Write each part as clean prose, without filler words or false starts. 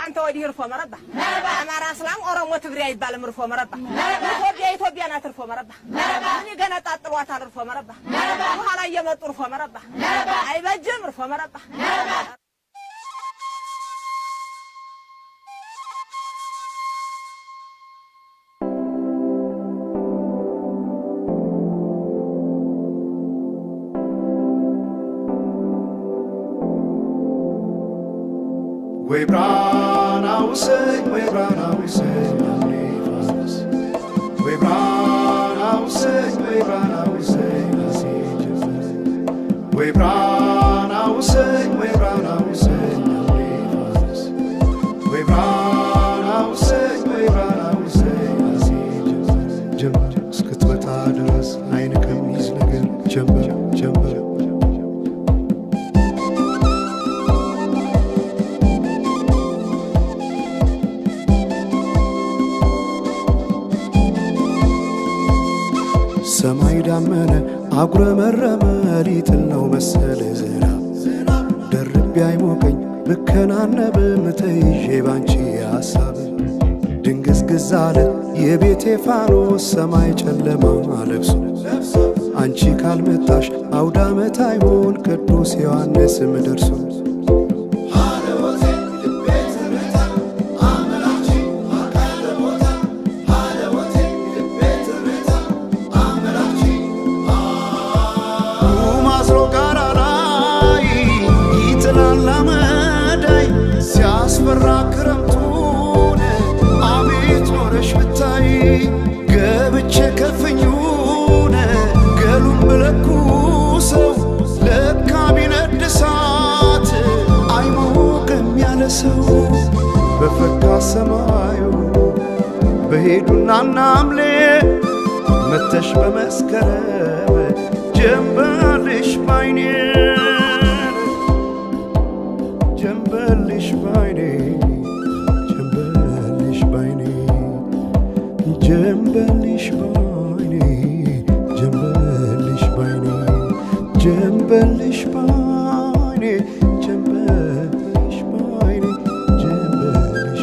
አንተ ወዲህ ርፎ መረባ አማራ እስላም ኦሮሞ ትግሬ አይባልም ርፎ መረባ ኢትዮጵያ ናት ርፎ መረባ እኔ ገና ጣጥሏታል ርፎ መረባ በኋላ እየመጡ ርፎ መረባ አይበጅም ርፎ መረባ We brought our say, we brought our say, we brought our say, we brought our say, we brought our say, we brought our say, we brought our say, we brought our say, jump, skut with others, I come easy again, jump. ሰማይ ዳመነ አጉረመረመ ሊጥል ነው መሰለ ዝናብ ደርቤ አይሞቀኝ ብከናነብ ምተይዤ ባንቺ ሐሳብ ድንግዝግዝ አለ የቤቴ ፋኖስ ሰማይ ጨለማ ለብሶ አንቺ ካልመጣሽ አውደ ዓመት አይሆን ቅዱስ ዮሐንስም ደርሶ ክረምቱን አቤት ኖረሽ ብታይ ገብቼ ከፍኙን ገሉን ብለኩሰው ለካ ቢነድ እሳት አይሞቅም ያለ ሰው በፈካ ሰማዩ በሄዱና ናምሌ መተሽ በመስከረም ጀንበልሽ ባይኔ جنبلش بعيني جنبلش بعيني جنبلش بعيني جنبلش بعيني جنبلش بعيني جنبلش بعيني جنبلش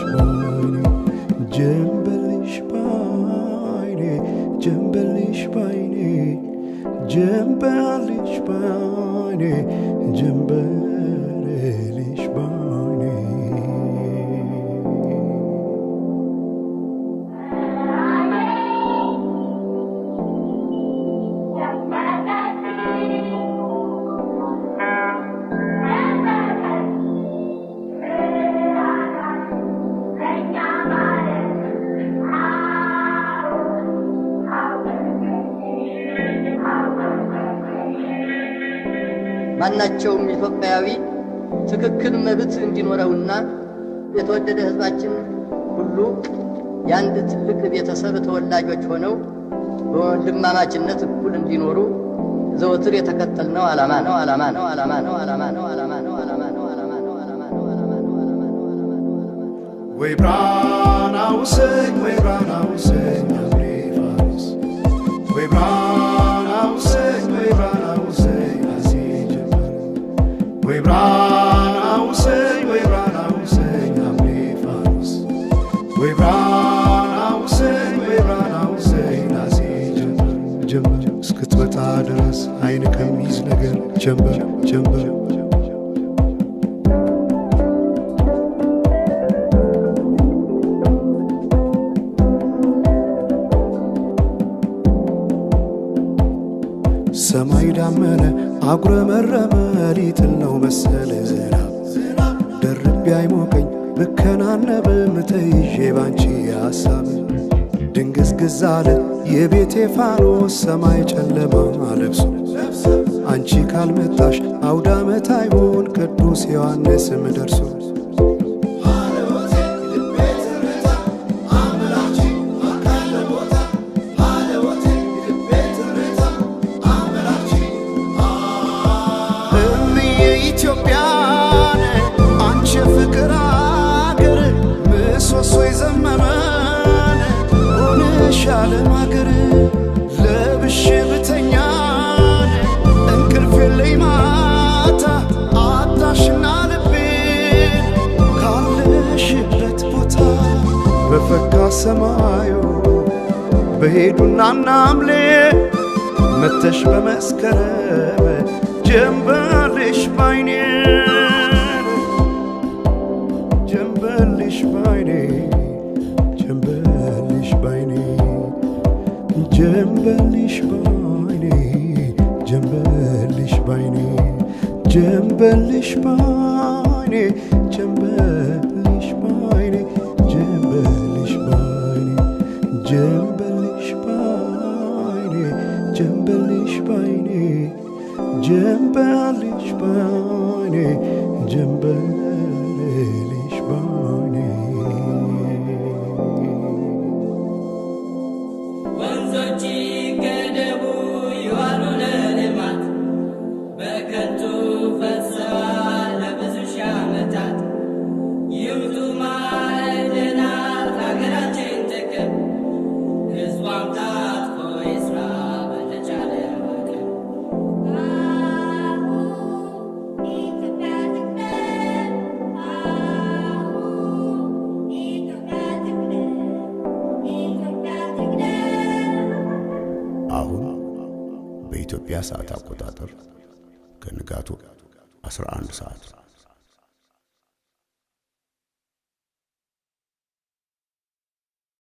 بعيني جنبلش بعيني جنبلش بعيني جنبلش بعيني جنبلش ማናቸውም ኢትዮጵያዊ ትክክል መብት እንዲኖረውና የተወደደ ህዝባችን ሁሉ ያንድ ትልቅ ቤተሰብ ተወላጆች ሆነው በወንድማማችነት እኩል እንዲኖሩ ዘወትር የተከተልነው ዓላማ ነው። We brought our say, we brought our say, we brought our say, we brought our say. We brought our say, we brought our say, we brought our say, we brought our say, jump, skut with others, I come easy again, jump. ሰማይ ዳመነ አጉረመረመ ሊጥል ነው መሰለ ዝናብ ደርቤ አይሞቀኝ ብከናነብ ምተይዤ ባንቺ ሐሳብ ድንግዝግዝ አለ የቤቴ ፋኖስ ሰማይ ጨለማ ለብሶ አንቺ ካልመጣሽ አውደ ዓመት አይሆን ቅዱስ ዮሐንስም ደርሶ ኢትዮጵያን አንቺ ፍቅር አገር ምሰሶ ይዘመመን ሆነሻል ማገር ለብሼ ብተኛን እንቅልፍ የለኝ ማታ አጣሽና ልቤ ካለሽ ሲፈካ ሰማዩ በሄዱና ናምሌ መተሽ በመስከረም ጀንበልሽ ባይኔ ጀንበልሽ ባይኔ ጀንበልሽ ባይኔ ጀንበልሽ ባይኔ ጀንበልሽ ባይኔ ጀንበልሽ ባይኔ ጀንበልሽ ባይኔ ጀንበልሽ ባይኔ ጀንበልሽ ባይኔ ጀንበልሽ ባይኔ ጀንበልሽ ባይኔ ጀንበልሽ ባይኔ ወንዞች ገደቡ ይዋሉ ለልማት በከንቱ ፈሰዋል ለብዙ ሺህ ዓመታት ይምጡ ማዕድናት ለሀገራችን ጥቅም ሕዝቧም ታጥቆ ይስራ በተቻለ አቅም አሁን በኢትዮጵያ ሰዓት አቆጣጠር ከንጋቱ 11 ሰዓት